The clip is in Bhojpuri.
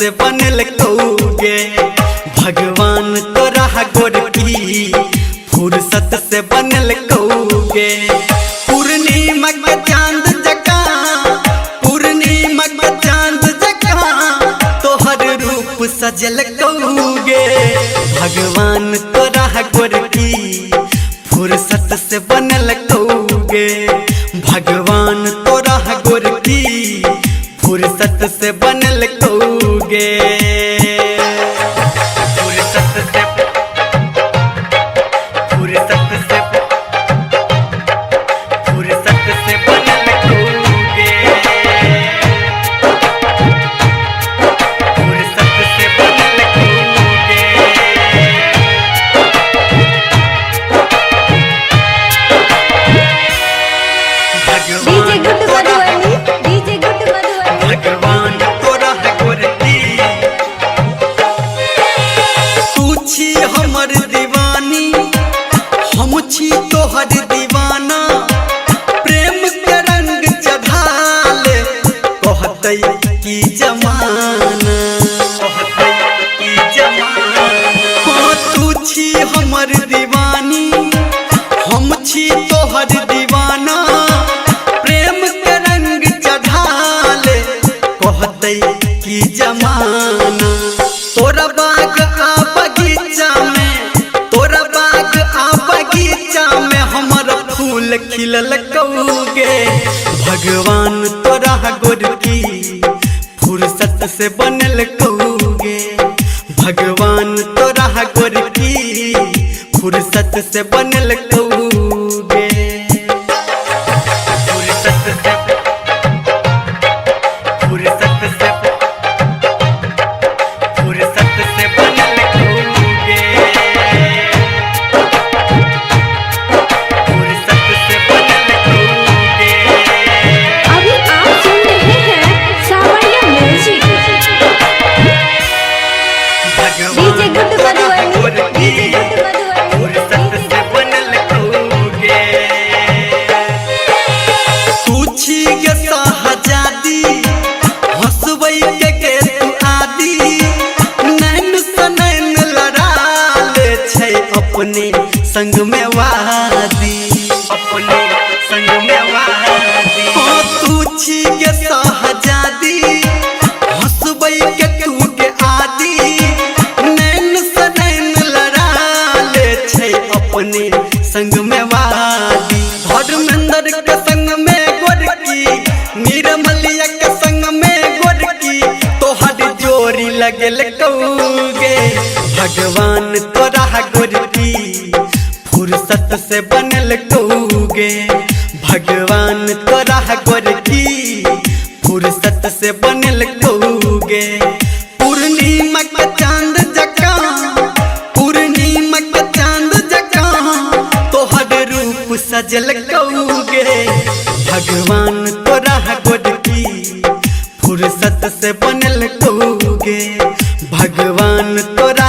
से बनल कौगे भगवान तोरा गोरकी फुर्सत से बनल कौगे। पूर्णिमा के चांद जका पूर्णिमा के चांद जका तोहर रूप सजल कौगे भगवान तोरा गोरकी फुर्सत से बनल कौगे भगवान तोरा गोरकी फुर्सत से बनल कौगे। फुर्सत से फुर्सत से फुर्सत से बनल कौगे फुर्सत से बनल कौगे। भगवान तोरा गोरकी तू छी हमर दीवानी हम छी तोहर दीवाना प्रेम के रंग चढ़ाले कहतै की जमाना कहतै की जमाना। हाँ तू छी हमर दीवानी हम छी तोहर दीवाना प्रेम के रंग चढ़ाले कहतै की जमाना। तोरा बाग आ बगीचा में तोरा बाग आ बगीचा में हमर फूल खिलल कौगे भगवान तोरा गोरकी फुर्सत से बनल कौगे भगवान तोरा गोरकी फुर्सत से बनल कौगे। फुर्सत से फुर्सत से फुर्सत से बनल कौगे फुर्सत से बनल कौगे। अभी आप सुन रहे हैं सावरिया म्यूजिक। भगवान तोरा गोरकी फुर्सत से बनल कौगे। तू छी के शाहजादी हंसबै के तू आदि नैन से नैन लड़ा ले छै अपने संग में वादी अपने संग में वादी। हाँ तू छी के शाहजादी हंसबै के तू के आदि नैन से नैन लड़ा ले छै अपने संग में वादी। धर्मेंद्र के संग में गोरकी निर्मलिया के संग में गोरकी तोहर जोड़ी लगल कौगे भगवान तोरा गोरकी फुर्सत से बनल कौगे भगवान तोरा गोरकी फुर्सत से बनल कौगे। पूर्णिमा के चांद जका पूर्णिमा के चांद जका तोहर रूप सजल कौगे भगवान तोरा गोरकी फुर्सत से बनल कौगे भगवान तोरा